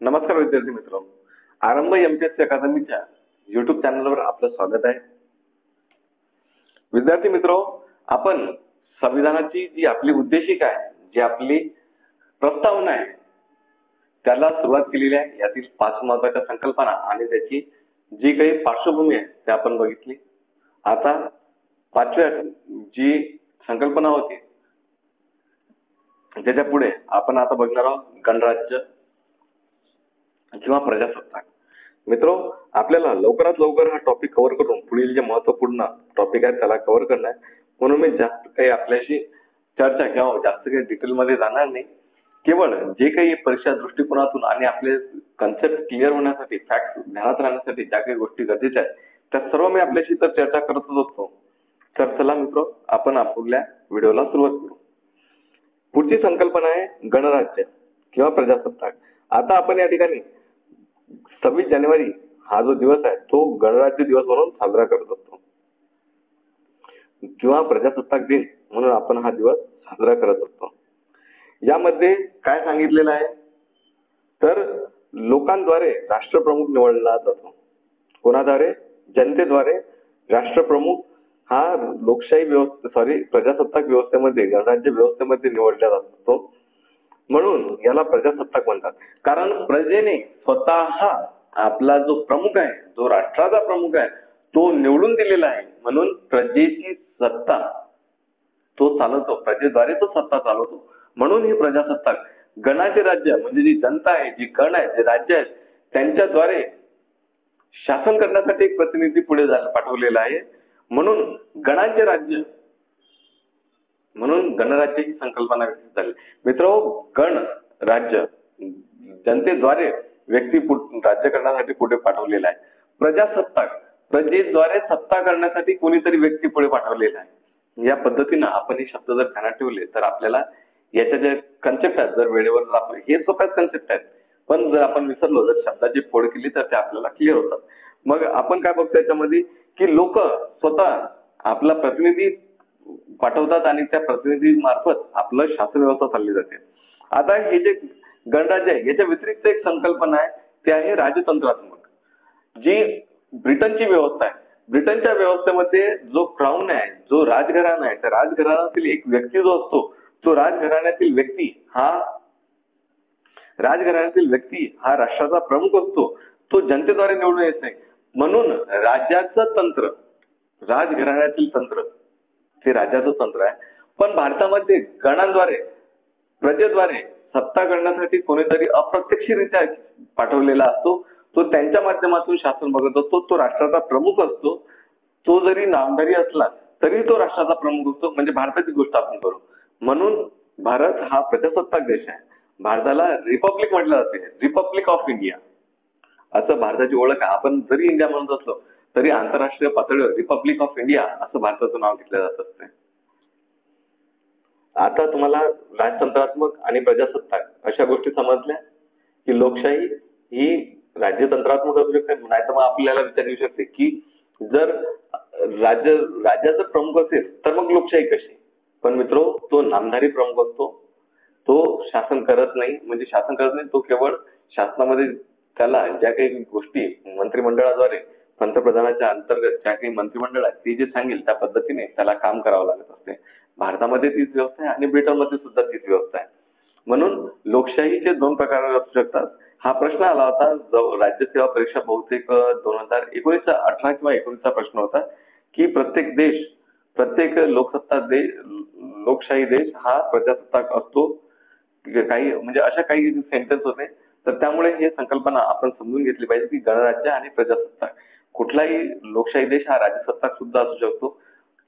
नमस्कार विद्यार्थी मित्र, आरंभ एमपीएससी अकादमीच्या युट्यूब चॅनलवर आपलं स्वागत आहे. विद्यार्थी मित्र, आपण संविधानाची जी आपली उद्देशिका आहे, जी आपली प्रस्तावना आहे, त्याला सुरुवात केलेली आहे. यातील 5 महत्त्वाच्या संकल्पना आणि त्याची जी काही पार्श्वभूमी आहे ते आपण बघितली. आता 5व्या जी संकल्पना होती त्याच्या पुढे आपण आता बघणार आहोत गणराज्य किंवा प्रजासत्ताक. मित्रो, आपल्याला लवकरात लवकर हा टॉपिक कव्हर करून पुढील जे महत्त्वपूर्ण टॉपिक आहे त्याला कव्हर करणार आहे. म्हणून मी जास्त काही आपल्याशी चर्चा किंवा जास्त काही डिटेलमध्ये जाणार नाही. केवळ जे काही परीक्षा दृष्टिकोनातून आणि आपले कन्सेप्ट क्लिअर होण्यासाठी, फॅक्ट ध्यानात राहण्यासाठी ज्या काही गोष्टी गरजेच्या आहेत त्या सर्व मी आपल्याशी तर चर्चा करतच असतो. तर चला मित्रो, आपण आपल्या व्हिडिओला सुरुवात करू. पुढची संकल्पना आहे गणराज्य किंवा प्रजासत्ताक. आता आपण या ठिकाणी 26 जानेवारी हा जो दिवस आहे तो गणराज्य दिवस म्हणून साजरा करत असतो किंवा प्रजासत्ताक दिन म्हणून आपण हा दिवस साजरा करत असतो. यामध्ये काय सांगितलेलं आहे तर लोकांद्वारे राष्ट्रप्रमुख निवडला जातो. कोणाद्वारे? जनतेद्वारे राष्ट्रप्रमुख हा लोकशाही प्रजासत्ताक व्यवस्थेमध्ये, गणराज्य व्यवस्थेमध्ये निवडला जातो. म्हणून याला प्रजासत्ताक म्हणतात. कारण प्रजेने स्वतः आपला जो प्रमुख आहे, जो राष्ट्राचा प्रमुख आहे तो निवडून दिलेला आहे. म्हणून प्रजेची सत्ता तो चालवतो, प्रजेद्वारे तो सत्ता चालवतो. म्हणून ही प्रजासत्ताक. गणाचे राज्य म्हणजे जी जनता आहे, जी गण आहे, जे राज्य आहे त्यांच्याद्वारे शासन करण्यासाठी एक प्रतिनिधी पुढे पाठवलेला आहे. म्हणून गणाचे राज्य, म्हणून गणराज्य ही संकल्पना विकसित झाली. मित्र, गण राज्य जनतेद्वारे व्यक्ती राज्य करण्यासाठी पुढे पाठवलेला आहे. प्रजासत्ताक प्रजेद्वारे सत्ता करण्यासाठी कोणीतरी व्यक्ती पुढे पाठवलेला आहे. या पद्धतीनं आपण हे शब्द जर ध्यानात ठेवले तर आपल्याला याच्या जे कन्सेप्ट आहेत, जर वेळेवर आपण हे सोप्याच कन्सेप्ट आहेत, पण जर आपण विसरलो, जर शब्दाची फोड केली तर ते आपल्याला क्लिअर होतात. मग आपण काय बघतो याच्यामध्ये की लोक स्वतः आपला प्रतिनिधी पाठवतात आणि त्या प्रतिनिधी मार्फत आपलं शासन व्यवस्था चालली जाते. आता हे जे गणराज्य आहे याच्या व्यतिरिक्त एक संकल्पना आहे, ते आहे राजतंत्रात्मक. जी ब्रिटनची व्यवस्था आहे, ब्रिटनच्या व्यवस्थेमध्ये जो क्राऊन आहे, जो राजघराणा आहे, त्या राजघराण्यातील एक व्यक्ती जो असतो, तो राजघराण्यातील व्यक्ती हा राष्ट्राचा प्रमुख असतो. तो जनतेद्वारे निवडून येत नाही. म्हणून राज्याचं तंत्र, राजघराण्यातील तंत्र ते राज्याचं तंत्र आहे. पण भारतामध्ये गणांद्वारे, प्रजेद्वारे सत्ता करण्यासाठी कोणीतरी अप्रत्यक्षरित्या पाठवलेला असतो. तो त्यांच्या माध्यमातून शासन बघत असतो. तो राष्ट्राचा प्रमुख असतो. तो जरी नामधारी असला तरी तो राष्ट्राचा प्रमुख असतो. म्हणजे भारताची गोष्ट आपण करू. म्हणून भारत हा प्रजासत्ताक देश आहे. भारताला रिपब्लिक म्हटलं जाते, रिपब्लिक ऑफ इंडिया असं भारताची ओळख आहे. आपण जरी इंडिया म्हणत असलो तरी आंतरराष्ट्रीय पातळीवर रिपब्लिक ऑफ इंडिया असं भारताचं नाव घेतलं जात असते. आता तुम्हाला राजतंत्रात्मक आणि प्रजासत्ताक अशा गोष्टी समजल्या की लोकशाही ही राज्यतंत्रात्मक असू शकते. नाही तर मग आपल्याला विचार येऊ शकते की जर राज्याचं प्रमुख असेल तर मग लोकशाही कशी? पण मित्रो, तो नामधारी प्रमुख असतो. तो शासन करत नाही. म्हणजे शासन करत नाही, तो केवळ शासनामध्ये त्याला ज्या काही गोष्टी मंत्रिमंडळाद्वारे, पंतप्रधानाच्या अंतर्गत ज्या काही मंत्रिमंडळ आहे ते जे सांगेल त्या पद्धतीने त्याला काम करावं लागत असते. भारतामध्ये तीच व्यवस्था आहे आणि ब्रिटनमध्ये सुद्धा तीच व्यवस्था आहे. म्हणून लोकशाहीचे 2 प्रकार असू शकतात. हा प्रश्न आला होता राज्यसेवा परीक्षा बहुतेक 2018 किंवा 19चा प्रश्न होता की प्रत्येक लोकशाही देश हा प्रजासत्ताक असतो. काही म्हणजे अशा काही सेंटेन्स होते. तर त्यामुळे हे संकल्पना आपण समजून घेतली पाहिजे की गणराज्य आणि प्रजासत्ताक. कुठलाही लोकशाही देश हा राजसत्ताक सुद्धा असू शकतो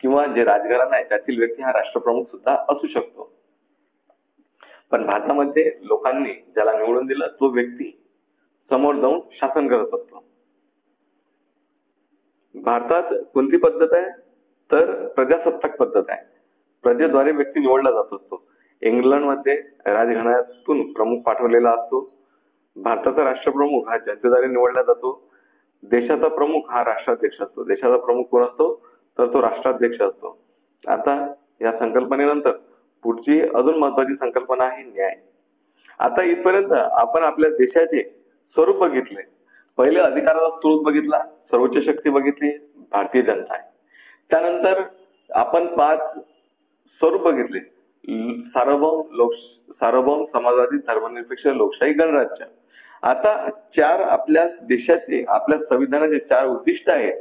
किंवा जे राजघराणा आहे त्यातील व्यक्ती हा राष्ट्रप्रमुख सुद्धा असू शकतो. पण भारतामध्ये लोकांनी ज्याला निवडून दिलं तो व्यक्ती समोर जाऊन शासन करत असतो. भारतात कोणती पद्धत आहे तर प्रजासत्ताक पद्धत आहे. प्रजेद्वारे व्यक्ती निवडला जात असतो. इंग्लंडमध्ये राजघराण्यातून प्रमुख पाठवलेला असतो. भारताचा राष्ट्रप्रमुख हा जनतेद्वारे निवडला जातो. देशाचा प्रमुख हा राष्ट्राध्यक्ष असतो. देशाचा प्रमुख कोण असतो तर तो राष्ट्राध्यक्ष असतो. आता या संकल्पनेनंतर पुढची अजून महत्वाची संकल्पना आहे न्याय. आता इथपर्यंत आपण आपल्या देशाचे स्वरूप बघितले. पहिले अधिकाराचा स्रोत बघितला, सर्वोच्च शक्ती बघितली, भारतीय जनता आहे. त्यानंतर आपण 5 स्वरूप बघितले. सार्वभौम समाजवादी धर्मनिरपेक्ष लोकशाही गणराज्य. आता 4 आपल्या देशाचे, आपल्या संविधानाचे 4 उद्दिष्ट आहेत.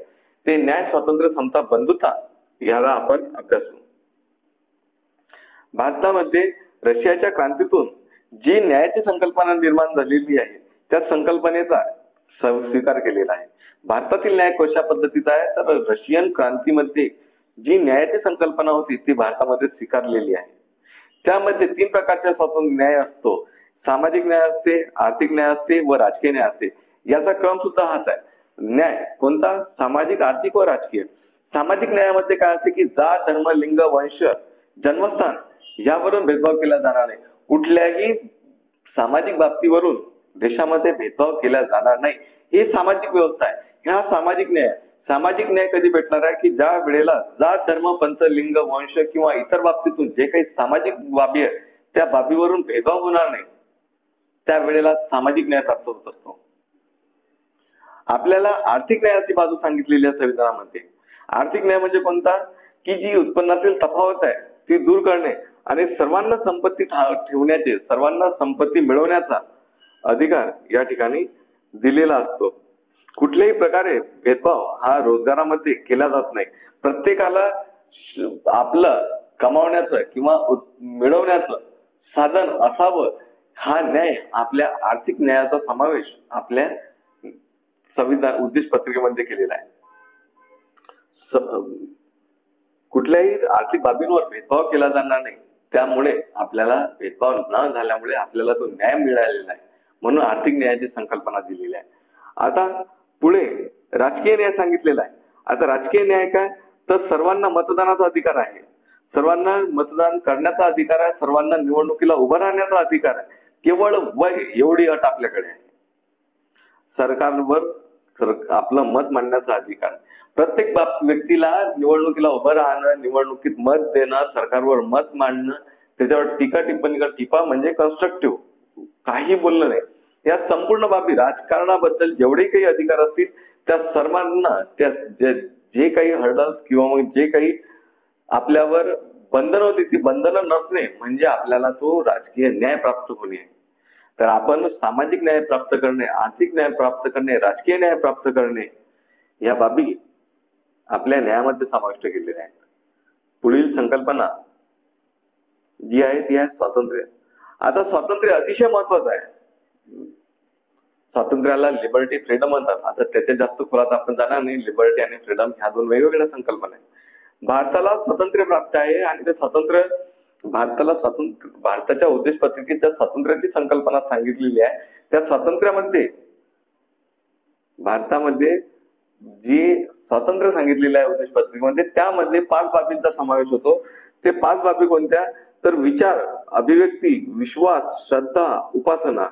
ते न्याय, स्वातंत्र्य, समता, बंधुता याला आपण अभ्यासू. भारतामध्ये रशियाच्या क्रांतीतून जी न्यायाची संकल्पना निर्माण झालेली आहे त्या संकल्पनेचा स्वीकार केलेला आहे. भारतातील न्याय कशा पद्धतीचा आहे तर रशियन क्रांतीमध्ये जी न्यायाची संकल्पना होती ती भारतामध्ये स्वीकारलेली आहे. त्यामध्ये 3 प्रकारचा स्वतंत्र न्याय असतो. सामाजिक न्याय असते, आर्थिक न्याय असते व राजकीय न्याय असते. याचा क्रम सुद्धा हाच आहे. न्याय कोणता? सामाजिक, आर्थिक व राजकीय. सामाजिक न्यायामध्ये काय असते की जात, धर्म, लिंग, वंश, जन्मस्थान यावरून भेदभाव केला जाणार नाही. कुठल्याही सामाजिक बाबतीवरून देशामध्ये भेदभाव केला जाणार नाही. ही सामाजिक व्यवस्था आहे. हा सामाजिक न्याय. सामाजिक न्याय कधी भेटणार आहे की ज्या वेळेला जात, धर्म, पंथ, लिंग, वंश किंवा इतर बाबतीतून जे काही सामाजिक बाबी आहेत त्या बाबीवरून भेदभाव होणार नाही, त्यावेळेला सामाजिक न्याय प्राप्त होत असतो. आपल्याला आर्थिक न्यायाची बाजू सांगितलेली आहे संविधानामध्ये. आर्थिक न्याय म्हणजे कोणता? की जी उत्पन्नातील तफावत आहे ती दूर करणे आणि सर्वांना संपत्ती ठेवण्याचे, सर्वांना संपत्ती मिळवण्याचा अधिकार या ठिकाणी दिलेला असतो. कुठल्याही प्रकारे भेदभाव हा रोजगारामध्ये केला जात नाही. प्रत्येकाला आपलं कमावण्याचं किंवा मिळवण्याचं साधन असावं, हा न्याय आपल्या आर्थिक न्यायाचा समावेश आपल्या संविधान उद्दिष्ट पत्रिकेमध्ये केलेला आहे. कुठल्याही आर्थिक बाबींवर भेदभाव केला जाणार नाही. त्यामुळे आपल्याला भेदभाव न झाल्यामुळे आपल्याला तो न्याय मिळालेला आहे. म्हणून आर्थिक न्यायाची संकल्पना दिलेली आहे. आता पुढे राजकीय न्याय सांगितलेला आहे. आता राजकीय न्याय काय तर सर्वांना मतदानाचा अधिकार आहे, सर्वांना मतदान करण्याचा अधिकार आहे, सर्वांना निवडणुकीला उभं राहण्याचा अधिकार आहे. केवळ वय एवढी अट आपल्याकडे आहे. सरकारवर आपलं मत मांडण्याचा अधिकार. प्रत्येक व्यक्तीला निवडणुकीला उभं राहणं, निवडणुकीत मत देणं, सरकारवर मत मांडणं, त्याच्यावर टीका टिप्पणी टीपा म्हणजे कन्स्ट्रक्टिव्ह काही बोलणं नाही. या संपूर्ण बाबी राजकारणाबद्दल जेवढे काही अधिकार असतील त्या सर्वांना त्या जे काही हर्डल्स किंवा मग जे काही आपल्यावर बंधनं होती ती बंधनं नसणे म्हणजे आपल्याला तो राजकीय न्याय प्राप्त होणे. तर आपण सामाजिक न्याय प्राप्त करणे, आर्थिक न्याय प्राप्त करणे, राजकीय न्याय प्राप्त करणे या बाबी आपल्या न्यायामध्ये समाविष्ट केलेल्या आहेत. पुढील संकल्पना जी आहे ती आहे स्वातंत्र्य. आता स्वातंत्र्य अतिशय महत्वाचं आहे. स्वातंत्र्याला लिबर्टी, फ्रीडम म्हणतात. आता त्याच्या जास्त खोलात आपण जाणार नाही. लिबर्टी आणि फ्रीडम ह्या 2 वेगवेगळ्या संकल्पना आहेत. भारताला स्वातंत्र्य प्राप्त आहे आणि ते स्वातंत्र्य भारताच्या उद्देश पत्रिकेच्या स्वातंत्र्याची संकल्पना सांगितलेली आहे. त्या स्वातंत्र्यामध्ये भारतामध्ये जी स्वातंत्र्य सांगितलेलं आहे उद्देश पत्रिकेमध्ये त्यामध्ये 5 बाबींचा समावेश होतो. ते 5 बाबी कोणत्या तर विचार, अभिव्यक्ती, विश्वास, श्रद्धा, उपासना.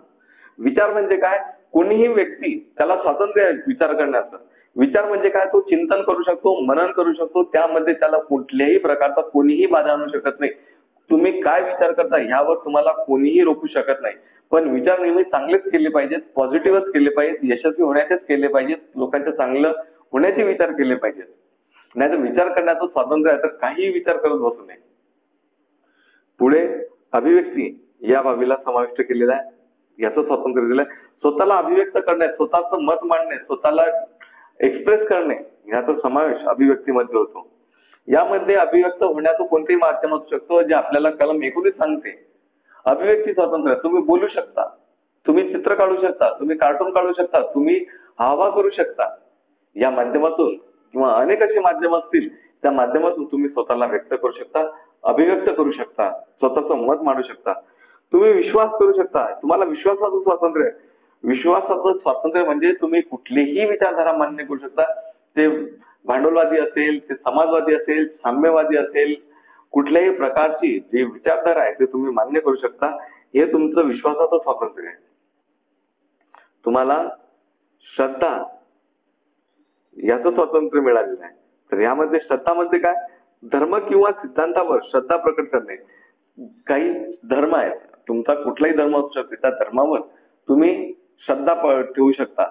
विचार म्हणजे काय? कोणीही व्यक्ती त्याला स्वातंत्र्य आहे विचार करण्याचं. विचार म्हणजे काय? तो चिंतन करू शकतो, मनन करू शकतो. त्यामध्ये त्याला कुठल्याही प्रकारचा कोणीही बाधा आणू शकत नाही. तुम्ही काय विचार करता ह्यावर तुम्हाला कोणीही रोखू शकत नाही. पण विचार नेहमी चांगलेच केले पाहिजेत, पॉझिटिव्हच केले पाहिजेत, यशस्वी होण्याचेच केले पाहिजेत, लोकांचं चांगलं होण्याचे विचार केले पाहिजेत. नाहीतर विचार करण्याचं स्वातंत्र्य आहे तर काहीही विचार करत बसू नये. पुढे अभिव्यक्ती या बाबीला समाविष्ट केलेला आहे. याचं स्वातंत्र्य दिलंय. स्वतःला अभिव्यक्त करणे, स्वतःचं मत मांडणे, स्वतःला एक्सप्रेस करणे याचा समावेश अभिव्यक्तीमध्ये होतो. यामध्ये अभिव्यक्त होण्याचं कोणतेही माध्यम असू शकतो जे आपल्याला कलम 19 सांगते. अभिव्यक्ती स्वातंत्र्य. तुम्ही बोलू शकता, तुम्ही चित्र काढू शकता, तुम्ही कार्टून काढू शकता, तुम्ही हावभाव करू शकता. या माध्यमातून किंवा अनेक अशी माध्यम असतील त्या माध्यमातून तुम्ही स्वतःला व्यक्त करू शकता, अभिव्यक्त करू शकता, स्वतःचं मत मांडू शकता. तुम्ही विश्वास करू शकता. तुम्हाला विश्वासाचं स्वातंत्र्य आहे. विश्वासाचं स्वातंत्र्य म्हणजे तुम्ही कुठलीही विचारधारा मान्य करू शकता. ते भांडवलवादी असेल, ते समाजवादी असेल, साम्यवादी असेल, कुठल्याही प्रकारची जी विचारधारा आहे ते तुम्ही मान्य करू शकता. हे तुमचं विश्वासाचं स्वातंत्र्य आहे. तुम्हाला श्रद्धा याचं स्वातंत्र्य मिळालेलं आहे. तर यामध्ये श्रद्धामध्ये काय? धर्म किंवा सिद्धांतावर श्रद्धा प्रकट करणे. काही धर्म आहेत, तुमचा कुठलाही धर्म असू शकतो, त्या धर्मावर तुम्ही श्रद्धा ठेवू शकता,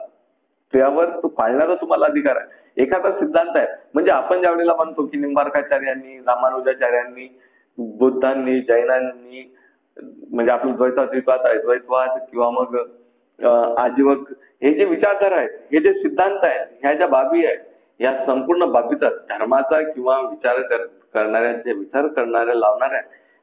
त्यावर तो पाळण्याचा तुम्हाला अधिकार आहे. एखादा सिद्धांत आहे, म्हणजे आपण ज्या वेळेला म्हणतो की निंबार्काचार्यांनी, रामानुजाचार्यांनी, बुद्धांनी, जैनांनी, म्हणजे आपलं द्वैतवाद किंवा मग आजीवक, हे जे विचारधारा आहेत, हे जे सिद्धांत आहेत, ह्या ज्या बाबी आहेत, या संपूर्ण बाबीतच धर्माचा किंवा विचार करणाऱ्या लावणाऱ्या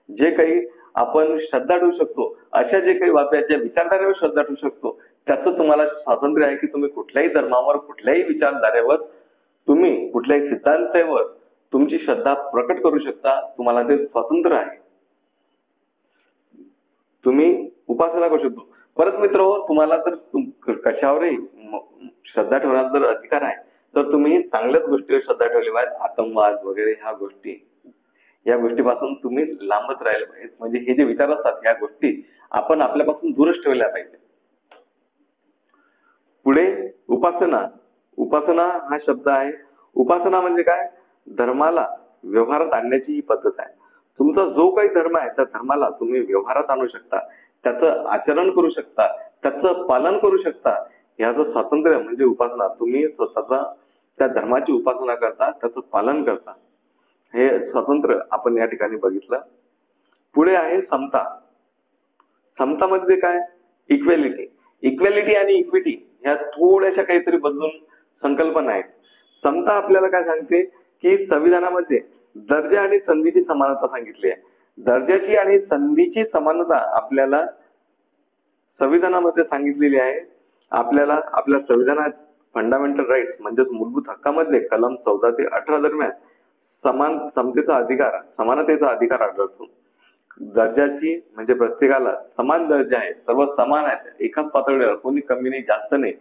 जे काही आपण श्रद्धा ठेवू शकतो, अशा जे काही बाबी आहेत, ज्या विचारधारेवर श्रद्धा ठेवू शकतो, त्याचं तुम्हाला स्वातंत्र्य आहे की तुम्ही कुठल्याही धर्मावर, कुठल्याही विचारधारेवर, तुम्ही कुठल्याही सिद्धांतावर तुमची श्रद्धा प्रकट करू शकता. तुम्हाला ते स्वातंत्र्य आहे. तुम्ही उपासना करू शकतो. परत मित्र, तुम्हाला जर कशावरही श्रद्धा ठेवण्याचा जर अधिकार आहे, तर तुम्ही चांगल्याच गोष्टीवर श्रद्धा ठेवली पाहिजे. आतंकवाद वगैरे ह्या गोष्टी, या गोष्टीपासून तुम्ही लांबच राहिले पाहिजे. म्हणजे हे जे विचार असतात, ह्या गोष्टी आपण आपल्यापासून दूरच ठेवल्या पाहिजे. पुढे उपासना. उपासना हा शब्द आहे. उपासना म्हणजे काय? धर्माला व्यवहारात आणण्याची ही पद्धत आहे. तुमचा जो काही धर्म आहे, त्या धर्माला तुम्ही व्यवहारात आणू शकता, त्याचं आचरण करू शकता, त्याचं पालन करू शकता. याचं स्वातंत्र्य म्हणजे उपासना. तुम्ही स्वतःचा त्या धर्माची उपासना करता, त्याचं पालन करता, हे स्वातंत्र्य आपण या ठिकाणी बघितलं. पुढे आहे समता. समता म्हणजे काय? इक्वॅलिटी. इक्वॅलिटी आणि इक्विटी ह्या थोड्याशा काहीतरी बदलून संकल्पना आहेत. समता आपल्याला काय सांगते की संविधानामध्ये दर्जा आणि संधीची समानता सांगितली आहे. दर्जाची आणि संधीची समानता आपल्याला संविधानामध्ये सांगितलेली आहे. आपल्याला आपल्या संविधानात फंडामेंटल राईट्स म्हणजेच मूलभूत हक्कामध्ये कलम 14 ते 18 दरम्यान समतेचा अधिकार, समानतेचा अधिकार आढळतो. दर्जाची म्हणजे प्रत्येकाला समान दर्जा आहे, सर्व समान आहेत, एकाच पातळीवर, कोणी कमी नाही जास्त नाही,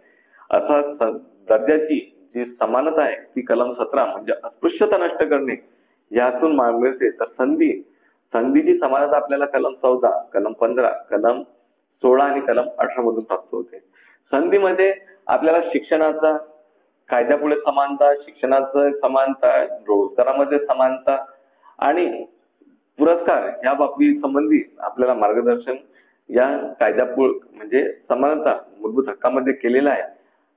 असा दर्जाची जी समानता आहे ती कलम 17 म्हणजे अस्पृश्यता नष्ट करणे यातून मिळते. तर संधीची समानता आपल्याला कलम 14, कलम 15, कलम 16 आणि कलम 18 मधून प्राप्त होते. संधीमध्ये आपल्याला शिक्षणाचा, कायद्यापुढे समानता, शिक्षणाचं समानता, रोजगारामध्ये समानता आणि पुरस्कार या बाबी संबंधी आपल्याला मार्गदर्शन या कायद्यापुढे म्हणजे समानता मूलभूत हक्कामध्ये केलेला आहे.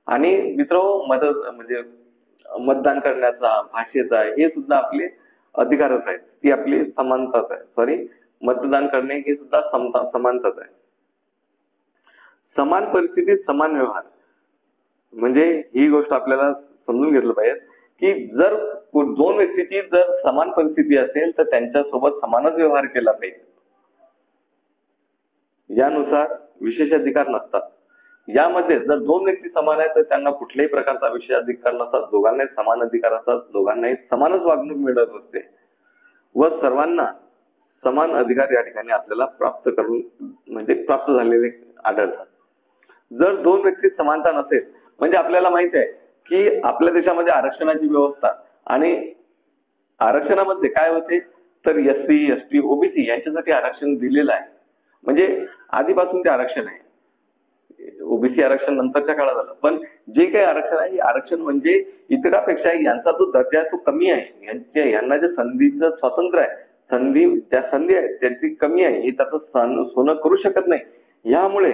आणि मित्रांनो, म्हणजे मतदान करण्याचा, भाषेचा, हे सुद्धा आपले अधिकारच आहेत. ती आपली समानताच आहे. मतदान करणे हे सुद्धा समानताच आहे. समान परिस्थितीत समान व्यवहार म्हणजे ही गोष्ट आपल्याला समजून घेतलं पाहिजे की जर दोन व्यक्तीची जर समान परिस्थिती असेल तर त्यांच्यासोबत समानच व्यवहार केला पाहिजे. यानुसार विशेष अधिकार नसतात. यामध्ये जर दोन व्यक्ती समान आहेत तर त्यांना कुठल्याही प्रकारचा विशेष अधिकार नसतात. दोघांनाही समान अधिकार असतात, दोघांनाही समानच वागणूक मिळत असते व सर्वांना समान अधिकार या ठिकाणी आपल्याला प्राप्त झालेले आढळतात. जर दोन व्यक्तीत समानता नसेल, म्हणजे आपल्याला माहित आहे की आपल्या देशामध्ये आरक्षणाची व्यवस्था, आणि आरक्षणामध्ये काय होते तर SC, ST, OBC यांच्यासाठी आरक्षण दिलेलं आहे. म्हणजे आधीपासून ते आरक्षण आहे. OBC आरक्षण नंतरच्या काळात झालं, पण जे काही आरक्षण आहे, आरक्षण म्हणजे इतरांपेक्षा यांचा जो दर्जा आहे तो कमी आहे. यांना जे संधीचं स्वातंत्र्य आहे, संधी आहे त्याची कमी आहे, हे त्याचं सोनं करू शकत नाही. यामुळे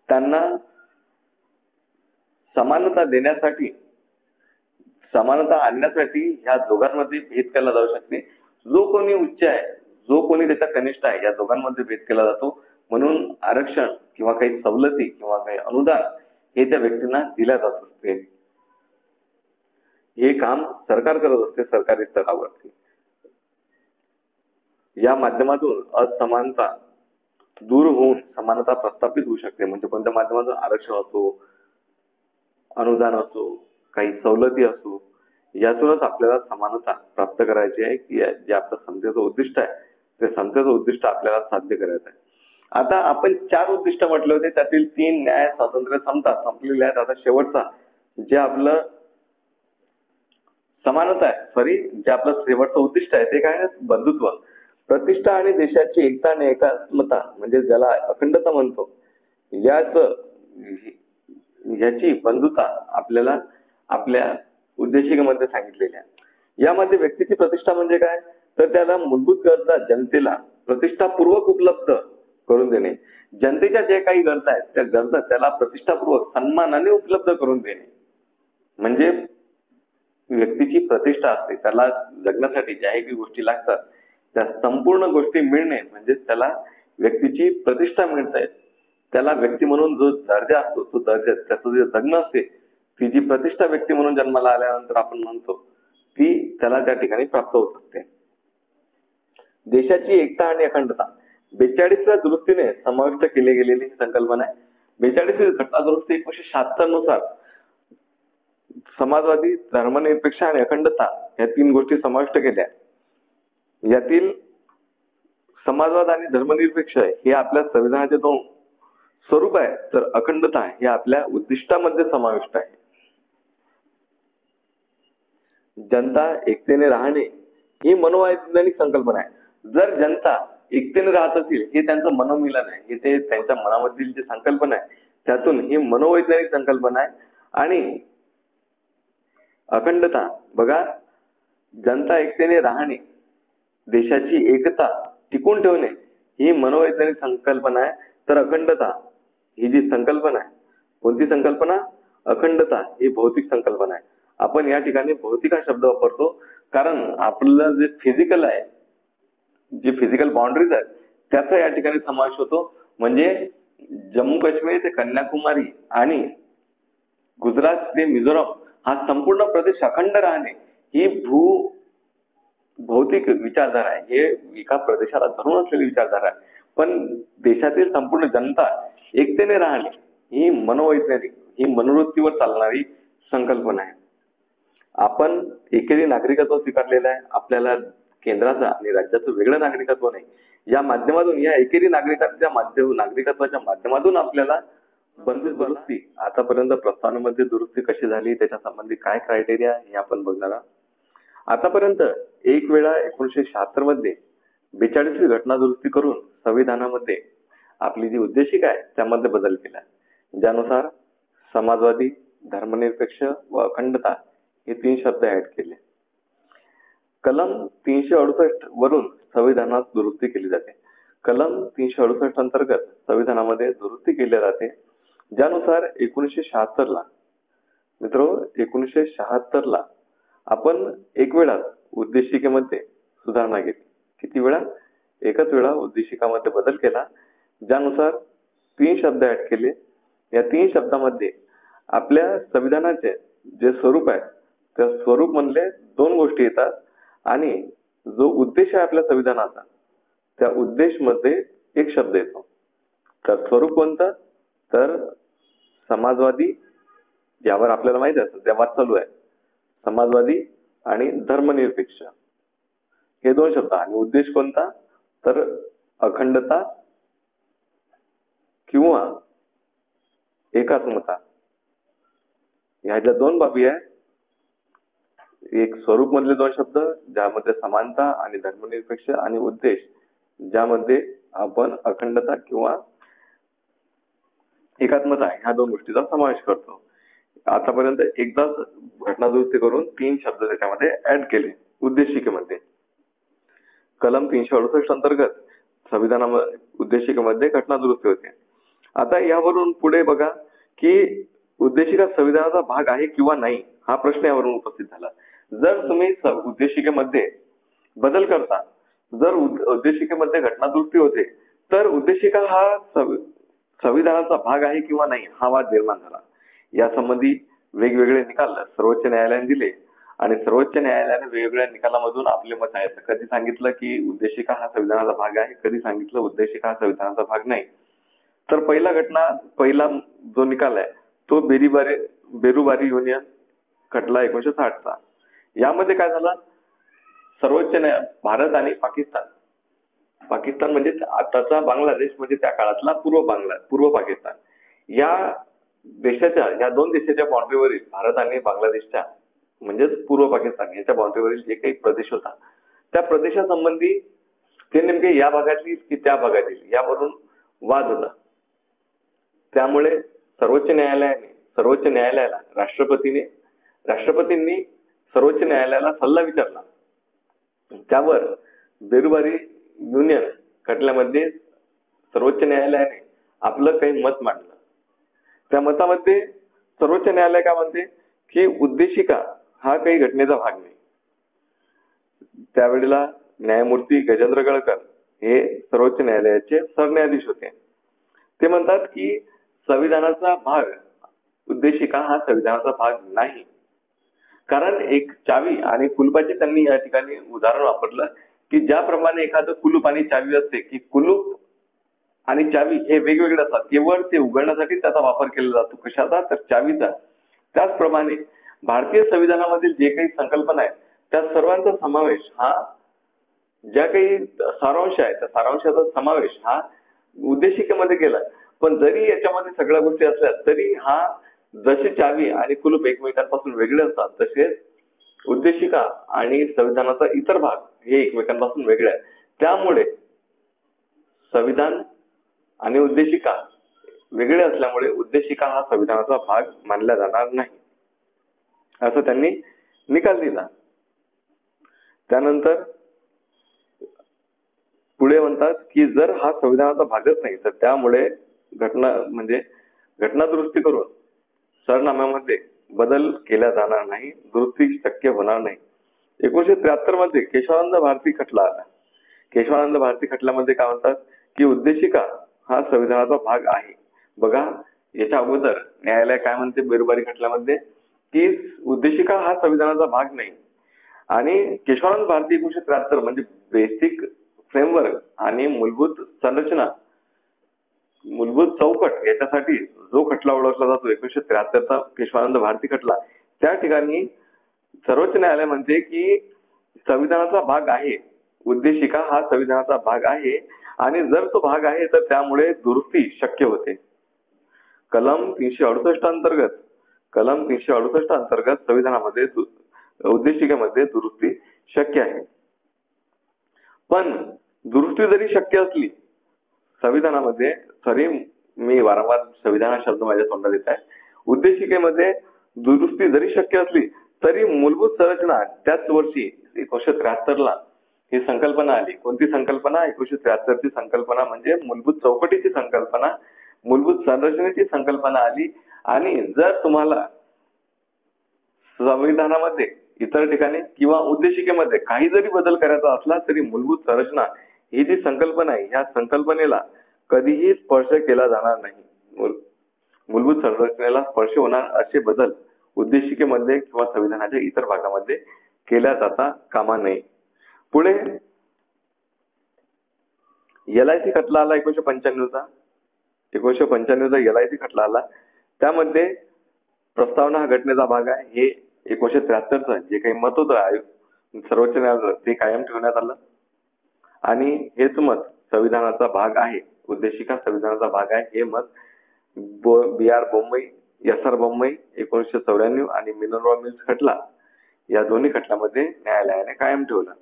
त्यांना समानता आणण्यासाठी ह्या दोघांमध्ये भेद केला जाऊ शकते. जो कोणी उच्च आहे, जो कोणी त्याच्या कनिष्ठ आहे, या दोघांमध्ये भेद केला जातो. म्हणून आरक्षण किंवा काही सवलती किंवा काही अनुदान हे त्या व्यक्तींना दिल्या जात असते. हे काम सरकार करत असते सरकारी स्तरावरती. या माध्यमातून असमानता दूर होऊन समानता प्रस्थापित होऊ शकते. म्हणजे कोणत्या माध्यमातून? आरक्षण असो, अनुदान असो, काही सवलती असो, यातूनच आपल्याला समानता प्राप्त करायची आहे की जे आपलं समतेचं उद्दिष्ट आहे ते समतेचं उद्दिष्ट आपल्याला साध्य करायचं आहे. आता आपण 4 उद्दिष्ट म्हटले होते, त्यातील 3 न्याय, स्वातंत्र्य, समता संपलेले आहेत. आता शेवटचा जे आपलं समानता आहे, जे आपलं शेवटचं उद्दिष्ट आहे ते काय? बंधुत्व, प्रतिष्ठा आणि देशाची एकता आणि एकात्मता म्हणजे ज्याला अखंडता म्हणतो, याची बंधुता आपल्याला आपल्या उद्देशिकेमध्ये सांगितलेली आहे. यामध्ये व्यक्तीची प्रतिष्ठा म्हणजे काय तर त्याला मूलभूत गरजा जनतेला प्रतिष्ठापूर्वक उपलब्ध करून देणे. जनतेच्या जे काही गरजा आहेत त्या गरजा त्याला प्रतिष्ठापूर्वक सन्मानाने उपलब्ध करून देणे म्हणजे व्यक्तीची प्रतिष्ठा असते. त्याला जगण्यासाठी ज्या काही गोष्टी लागतात त्या संपूर्ण गोष्टी मिळणे म्हणजे त्याला व्यक्तीची प्रतिष्ठा मिळते. त्याला व्यक्ती म्हणून जो दर्जा असतो तो दर्जा त्याचं जे जगणं असते ती जी प्रतिष्ठा व्यक्ती म्हणून जन्माला आल्यानंतर आपण म्हणतो ती त्याला त्या ठिकाणी प्राप्त होत असते. देशाची एकता आणि अखंडता 42व्या दुरुस्तीने समाविष्ट केली गेलेली ही संकल्पना आहे. 42वी घटना दुरुस्ती 1976 नुसार समाजवादी, धर्मनिरपेक्ष आणि अखंडता या 3 गोष्टी समाविष्ट केल्या. यातील समाजवाद आणि धर्मनिरपेक्ष हे आपल्या संविधानाचे 2 स्वरूप आहे तर अखंडता हे आपल्या उद्दिष्टामध्ये समाविष्ट आहे. जनता एकतेने राहणे ही मनोवैज्ञानिक संकल्पना आहे. जर जनता एकतेने राहत असेल हे त्यांचं मनोमिलन आहे, हे ते त्यांच्या मनामधील जे संकल्पना आहे त्यातून ही मनोवैज्ञानिक संकल्पना आहे. आणि अखंडता बघा, जनता एकतेने राहणे, देशाची एकता टिकून ठेवणे ही मनोवैज्ञानिक संकल्पना आहे. तर अखंडता ही जी संकल्पना आहे, कोणती संकल्पना? अखंडता ही भौतिक संकल्पना आहे. आपण या ठिकाणी भौतिक हा शब्द वापरतो कारण आपलं जे फिजिकल आहे, जी फिजिकल बाउंड्रीज आहेत त्याचा या ठिकाणी समावेश होतो. म्हणजे जम्मू काश्मीर ते कन्याकुमारी आणि गुजरात ते मिझोराम हा संपूर्ण प्रदेश अखंड राहणे ही भौतिक विचारधारा आहे. हे एका प्रदेशाला धरून असलेली विचारधारा आहे. पण देशातील संपूर्ण जनता एकतेने राहणे ही मनोवैज्ञानिक, ही मनोवृत्तीवर चालणारी संकल्पना आहे. आपण एकेरी नागरिकत्व स्वीकारलेलं आहे. आपल्याला केंद्राचं आणि राज्याचं वेगळं नागरिकत्व नाही. या माध्यमातून या एकेरी नागरिकत्वाच्या माध्यमातून आपल्याला बंधू दुरुस्ती आतापर्यंत प्रस्तावनेमध्ये दुरुस्ती कशी झाली, त्याच्या संबंधी काय क्रायटेरिया हे आपण बघणार आहोत. आतापर्यंत एक वेळा 1976 मध्ये 42वी घटना दुरुस्ती करून संविधानामध्ये आपली जी उद्देशिका आहे त्यामध्ये बदल केला. ज्यानुसार समाजवादी, धर्मनिरपेक्ष व अखंडता हे 3 शब्द ऍड केले. कलम 368 वरून संविधानात दुरुस्ती केली जाते. कलम 368 अंतर्गत संविधानामध्ये दुरुस्ती केली जाते. ज्यानुसार 1976 ला 1976 ला आपण एक वेळा उद्देशिकेमध्ये सुधारणा केली. किती वेळा? एकच वेळा उद्देशिकामध्ये बदल केला. ज्यानुसार 3 शब्द ऍड केले. या 3 शब्दामध्ये आपल्या संविधानाचे जे स्वरूप आहे त्या स्वरूप मधले 2 गोष्टी येतात आणि जो उद्देश आहे आपल्या संविधानाचा त्या उद्देश मध्ये एक शब्द येतो. तर स्वरूप कोणतं? तर समाजवादी, यावर आपल्याला माहिती आहे सध्या वाद चालू आहे, समाजवादी आणि धर्मनिरपेक्ष हे 2 शब्द. आणि उद्देश कोणता? तर अखंडता किंवा एकात्मता. ह्या ज्या 2 बाबी आहेत, एक स्वरूप मधले 2 शब्द ज्यामध्ये समानता आणि धर्मनिरपेक्ष, आणि उद्देश ज्यामध्ये आपण अखंडता किंवा एकात्मता ह्या 2 गोष्टीचा समावेश करतो. आतापर्यंत एकदाच घटना दुरुस्ती करून 3 शब्द त्याच्यामध्ये ऍड केले उद्देशिकेमध्ये. कलम 368 अंतर्गत संविधानामध्ये उद्देशिकेमध्ये घटना दुरुस्ती होते. आता यावरून पुढे बघा की उद्देशिका संविधानाचा भाग आहे किंवा नाही हा प्रश्न यावरून उपस्थित झाला. जर तुम्ही उद्देशिकेमध्ये बदल करता, जर उद्देशिकेमध्ये घटना दुरुस्ती होते तर उद्देशिका हा संविधानाचा भाग आहे किंवा नाही हा वाद निर्माण झाला. यासंबंधी वेगवेगळे निकाल सर्वोच्च न्यायालयाने दिले आणि सर्वोच्च न्यायालयाने वेगवेगळ्या निकालामधून आपले मत आहे. कधी सांगितलं की उद्देशिका हा संविधानाचा भाग आहे, कधी सांगितलं उद्देशिका हा संविधानाचा भाग नाही. तर पहिला जो निकाल आहे तो बेरुबारी युनियन खटला 1960 चा. यामध्ये काय झालं? सर्वोच्च भारत आणि पाकिस्तान म्हणजे आताचा बांगलादेश म्हणजे त्या काळातला पूर्व पाकिस्तान, या देशाच्या या 2 देशाच्या बाउंड्रीवरील भारत आणि बांगलादेशच्या म्हणजेच पूर्व पाकिस्तान याच्या बाउंड्रीवरील जे काही प्रदेश होता त्या प्रदेशासंबंधी ते नेमके या भागातील की त्या भागातील यावरून वाद होता. त्यामुळे सर्वोच्च न्यायालयाला राष्ट्रपतींनी सर्वोच्च न्यायालयाला सल्ला विचारला. त्यावर बेरुबारी युनियन खटल्यामध्ये सर्वोच्च न्यायालयाने आपलं काही मत मांडलं. त्या मतामध्ये सर्वोच्च न्यायालय काय म्हणते की उद्देशिका हा काही घटनेचा भाग नाही. त्यावेळेला न्यायमूर्ती गजेंद्र गळकर हे सर्वोच्च न्यायालयाचे सरन्यायाधीश होते. ते म्हणतात की संविधानाचा भाग उद्देशिका हा संविधानाचा भाग नाही. कारण एक चावी आणि कुलूपाचे त्यांनी या ठिकाणी उदाहरण वापरलं की ज्याप्रमाणे एखादं कुलूप आणि चावी असते की कुलूप आणि चावी हे वेगवेगळे असतात, केवळ ते उघडण्यासाठी त्याचा वापर केला जातो. कशाचा? तर चावीचा. त्याचप्रमाणे भारतीय संविधानामधील जे काही संकल्पना आहेत त्या सर्वांचा समावेश हा ज्या काही सारांश आहे त्या सारांशाचा समावेश हा उद्देशिकेमध्ये केला. पण जरी याच्यामध्ये सगळ्या गोष्टी असल्या तरी हा जसे चावी आणि कुलूप एकमेकांपासून वेगळे असतात तसेच उद्देशिका आणि संविधानाचा इतर भाग हे एकमेकांपासून वेगळे आहेत. त्यामुळे संविधान आणि उद्देशिका वेगळे असल्यामुळे उद्देशिका हा संविधानाचा भाग मानला जाणार नाही असं त्यांनी निकाल दिला. त्यानंतर पुढे म्हणतात की जर हा संविधानाचा भागच नाही तर त्यामुळे घटना दुरुस्ती करून सरनाम्यामध्ये बदल केला जाणार नाही, दुरुस्ती शक्य होणार नाही. 1973 मध्ये केशवानंद भारती खटला आला. केशवानंद भारती खटल्यामध्ये काय म्हणतात की उद्देशिका हा संविधानाचा भाग आहे. बघा याच्या अगोदर न्यायालय काय म्हणते बेरुबारी खटल्यामध्ये की उद्देशिका हा संविधानाचा भाग नाही. आणि केशवानंद भारती 1973 म्हणजे बेसिक फ्रेमवर्क आणि मूलभूत संरचना, मूलभूत चौकट याच्यासाठी जो खटला ओळखला जातो 1973चा केशवानंद भारती खटला, त्या ठिकाणी सर्वोच्च न्यायालय म्हणते की संविधानाचा भाग आहे, उद्देशिका हा संविधानाचा भाग आहे आणि जर तो भाग आहे तर त्यामुळे दुरुस्ती शक्य होते. कलम 368 अंतर्गत संविधानामध्ये उद्देशिकेमध्ये दुरुस्ती शक्य आहे. पण दुरुस्ती जरी शक्य असली संविधानामध्ये, मी वारंवार संविधान हा शब्द माझ्या तोंडात येत आहे, उद्देशिकेमध्ये दुरुस्ती जरी शक्य असली तरी मूलभूत संरचना त्याच वर्षी 1973ला ही संकल्पना आली. कोणती संकल्पना? 1973ची संकल्पना म्हणजे मूलभूत चौकटीची संकल्पना, मूलभूत संरचनेची संकल्पना आली. आणि जर तुम्हाला संविधानामध्ये इतर ठिकाणी किंवा उद्देशिकेमध्ये काही जरी बदल करायचा असला तरी मूलभूत संरचना ही जी संकल्पना आहे ह्या संकल्पनेला कधीही स्पर्श केला जाणार नाही. मूलभूत संरचनेला स्पर्श होणार असे बदल उद्देशिकेमध्ये किंवा संविधानाच्या इतर भागामध्ये केल्या जाता कामा नये. पुढे LIC खटला आला 1995चा. 1995चा LIC खटला आला. त्यामध्ये प्रस्तावना हा घटनेचा भाग आहे. हे 1973चं जे काही मत होतं सर्वोच्च न्यायालयाचं ते कायम ठेवण्यात आलं आणि हेच मत संविधानाचा भाग आहे, उद्देशिका संविधानाचा भाग आहे हे मत BR बोम्मई, SR बोम्मई 1994 आणि मिनर्वा मिल्स खटला या दोन्ही खटल्यामध्ये न्यायालयाने कायम ठेवलं.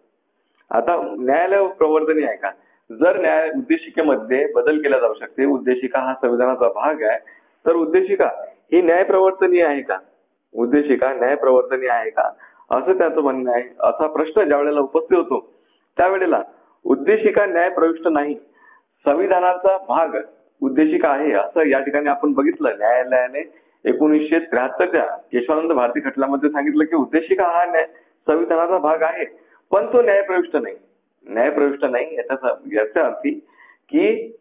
आता न्यायालय प्रवर्तनीय आहे का? जर उद्देशिकेमध्ये बदल केला जाऊ शकते, उद्देशिका हा संविधानाचा भाग आहे, तर उद्देशिका ही न्यायप्रवर्तनीय आहे का? उद्देशिका न्यायप्रवर्तनीय आहे का असं त्याचं म्हणणं आहे. असा प्रश्न ज्या वेळेला उपस्थित होतो त्यावेळेला उद्देशिका न्यायप्रविष्ट नाही, संविधानाचा भाग उद्देशिका आहे असं या ठिकाणी आपण बघितलं. न्यायालयाने 1973च्या केशवानंद भारती खटल्यामध्ये सांगितलं की उद्देशिका हा संविधानाचा भाग आहे पण तो न्यायप्रविष्ट नाही. न्यायप्रविष्ट नाही याचा अर्थ की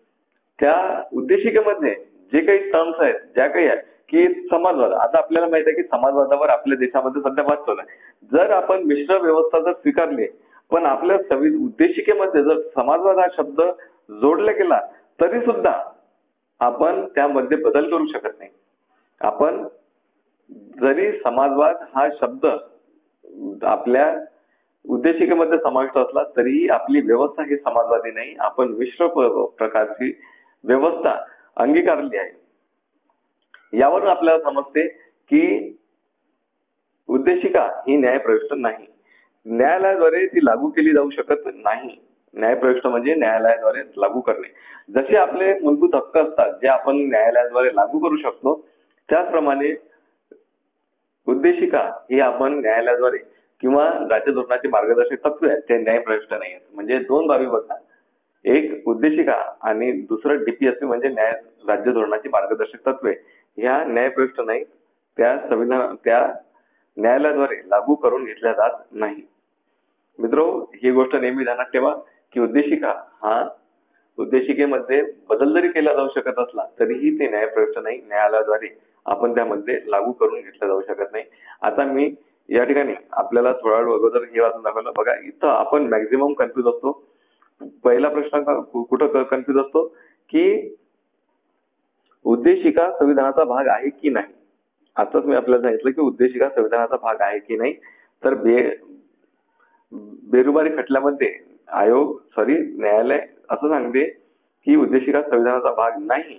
त्या उद्देशिकेमध्ये जे काही टर्म्स आहेत, ज्या काही आहेत की समाजवाद, आता आपल्याला माहित आहे की समाजवादावर आपल्या देशामध्ये सध्या वाद चालू आहे. जर आपण मिश्र व्यवस्था जर स्वीकारली पण आपल्या उद्देशिकेमध्ये जर समाजवाद हा शब्द जोडला गेला तरी सुद्धा आपण त्यामध्ये बदल करू शकत नाही. आपण जरी समाजवाद हा शब्द आपल्या उद्देशिकेमध्ये समाविष्ट असला तरीही आपली व्यवस्था ही समाजवादी नाही, आपण मिश्र प्रकारची व्यवस्था अंगीकारली आहे. यावरून आपल्याला समजते की उद्देशिका ही न्यायप्रविष्ट नाही, न्यायालयाद्वारे ती लागू केली जाऊ शकत नाही. न्यायप्रविष्ट म्हणजे न्यायालयाद्वारे लागू करणे. जसे आपले मूलभूत हक्क असतात जे आपण न्यायालयाद्वारे लागू करू शकतो त्याचप्रमाणे उद्देशिका ही आपण न्यायालयाद्वारे किंवा राज्य धोरणाचे मार्गदर्शक तत्व आहेत ते न्यायप्रविष्ट नाही आहेत. म्हणजे दोन बाबी बघा, एक उद्देशिका आणि दुसरं DPSP म्हणजे न्याय राज्य धोरणाची मार्गदर्शक तत्वे ह्या न्यायप्रविष्ट नाही, त्या न्यायालयाद्वारे लागू करून घेतल्या जात नाही. ही गोष्ट नेहमी ध्यानात ठेवा की उद्देशिकेमध्ये बदल जरी केला जाऊ शकत असला तरीही ते न्यायप्रविष्ट नाही, न्यायालयाद्वारे आपण त्यामध्ये लागू करून घेतलं जाऊ शकत नाही. आता मी या ठिकाणी आपल्याला थोडा वेळ अगोदर हे वाचून दाखवलं बघा. इथं आपण मॅक्झिमम कन्फ्युज असतो. पहिला प्रश्न कुठं कन्फ्युज असतो की उद्देशिका संविधानाचा भाग आहे की नाही. आताच मी आपल्याला सांगितलं की उद्देशिका संविधानाचा भाग आहे की नाही. तर बेरुबारी खटल्यामध्ये न्यायालय असं सांगते की उद्देशिका संविधानाचा भाग नाही,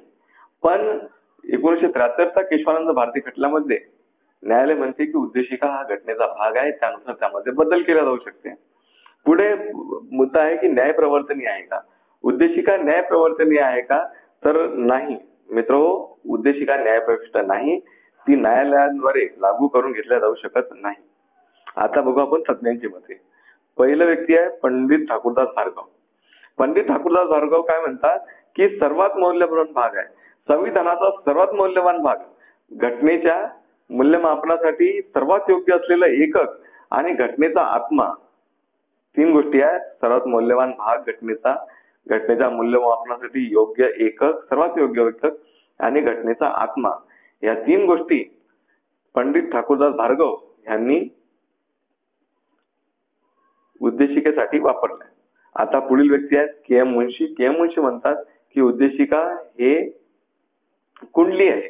पण 1973चा केशवानंद भारती खटल्यामध्ये न्यायालय म्हणते की उद्देशिका हा घटनेचा भाग आहे, त्यानुसार त्यामध्ये बदल केला जाऊ शकते. पुढे मुद्दा आहे की न्यायप्रवर्तनीय आहे का. उद्देशिका न्यायप्रवर्तनीय आहे का, तर नाही उद्देशिका न्यायप्रविष्ट नाही, ती न्यायालयाद्वारे लागू करून घेतल्या जाऊ शकत नाही. आता बघू आपण तज्ञांची मते. पहिलं व्यक्ती आहे पंडित ठाकूरदास भार्गव. पंडित ठाकूरदास भार्गव काय म्हणतात की सर्वात मौल्यवान भाग आहे, संविधानाचा सर्वात मौल्यवान भाग, घटनेच्या मूल्यमापनासाठी सर्वात योग्य असलेलं एकक आणि घटनेचा आत्मा, 3 गोष्टी आहेत. सर्वात मौल्यवान भाग, घटनेच्या मूल्यमापनासाठी योग्य एकक, सर्वात योग्य एकक आणि घटनेचा आत्मा, या 3 गोष्टी पंडित ठाकूरदास भार्गव यांनी उद्देशिकेसाठी वापरल्या. आता पुढील व्यक्ती आहेत KM मुन्शी. KM मुन्शी म्हणतात की उद्देशिका हे कुंडली आहे.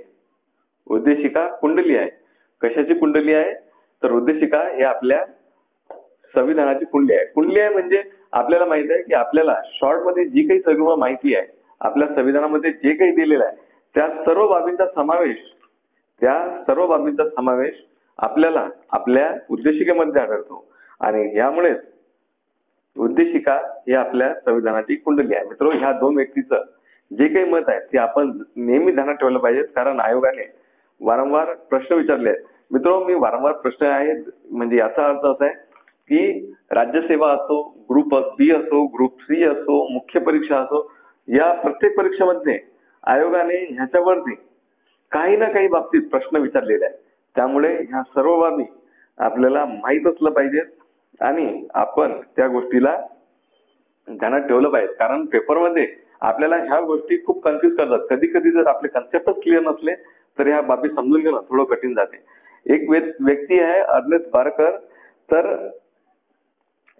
उद्देशिका कुंडली आहे. कशाची कुंडली आहे, तर उद्देशिका हे आपल्या संविधानाची कुंडली आहे. कुंडली आहे म्हणजे आपल्याला माहित आहे की आपल्याला शॉर्ट मध्ये जी काही सर्व माहिती आहे, आपल्या संविधानामध्ये जे काही दिलेलं आहे, त्या सर्व बाबींचा समावेश आपल्याला आपल्या उद्देशिकेमध्ये आढळतो आणि यामुळेच उद्देशिका ही आपल्या संविधानाची कुंडली आहे. ह्या 2 व्यक्तीचं जे काही मत आहे ते आपण नेहमी ध्यानात ठेवलं पाहिजे, कारण आयोगाने वारंवार प्रश्न विचारले आहेत. मी वारंवार प्रश्न आहेत म्हणजे याचा अर्थ असा आहे की राज्यसेवा असो, ग्रुप B असो, ग्रुप C असो, मुख्य परीक्षा असो, या प्रत्येक परीक्षेमध्ये आयोगाने ह्याच्यावरती काही ना काही बाबतीत प्रश्न विचारलेले आहेत. त्यामुळे ह्या सर्व बाबी आपल्याला माहीत असलं पाहिजे आणि आपण त्या गोष्टीला ध्यानात ठेवलं पाहिजे, कारण पेपरमध्ये आपल्याला ह्या गोष्टी खूप कन्फ्युज करतात. कधी कधी जर आपले कन्सेप्टच क्लिअर नसले तर ह्या बाबी समजून घेणं थोडं कठीण जाते. एक व्यक्ती आहे अर्नेस्ट बारकर. तर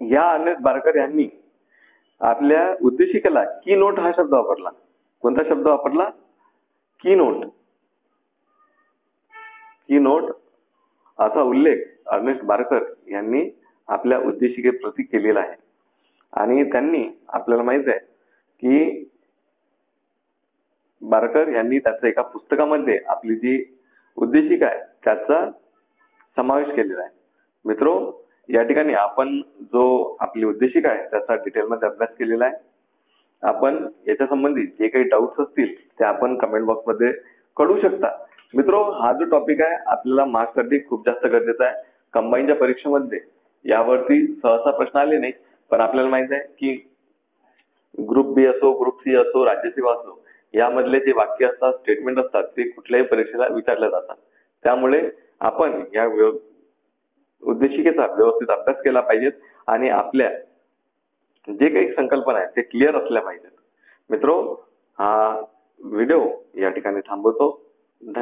या अर्नेस्ट बारकर यांनी आपल्या उद्देशिकेला की नोट हा शब्द वापरला. कोणता शब्द वापरला? की नोट. की नोट असा उल्लेख अर्नेस्ट बारकर यांनी आपल्या उद्देशिकेप्रती केलेला आहे आणि त्यांनी आपल्याला माहित आहे की बारकर यांनी त्याच्या एका पुस्तकामध्ये आपली जी उद्देशिका आहे त्याचा समावेश केलेला आहे. या ठिकाणी आपण जो आपली उद्देशिका आहे त्याचा डिटेलमध्ये अभ्यास केलेला आहे. आपण याच्या संबंधी जे काही डाऊट्स असतील ते आपण कमेंट बॉक्समध्ये कळवू शकता. हा जो टॉपिक आहे आपल्याला मार्क्ससाठी खूप जास्त गरजेचा आहे. कंबाईनच्या परीक्षेमध्ये यावरती सहसा प्रश्न आले नाही, पण आपल्याला माहित आहे की ग्रुप B असो, ग्रुप C असो, राज्यसेवा असो, यामधले जे वाक्य असतात, स्टेटमेंट असतात, ते कुठल्याही परीक्षेला विचारले जातात. त्यामुळे आपण या उद्देशिकेचा व्यवस्थित अभ्यास केला पाहिजे आणि आपल्या जे काही संकल्पना आहेत ते क्लिअर असल्या पाहिजेत. हा व्हिडिओ या ठिकाणी थांबवतो. धन्यवाद.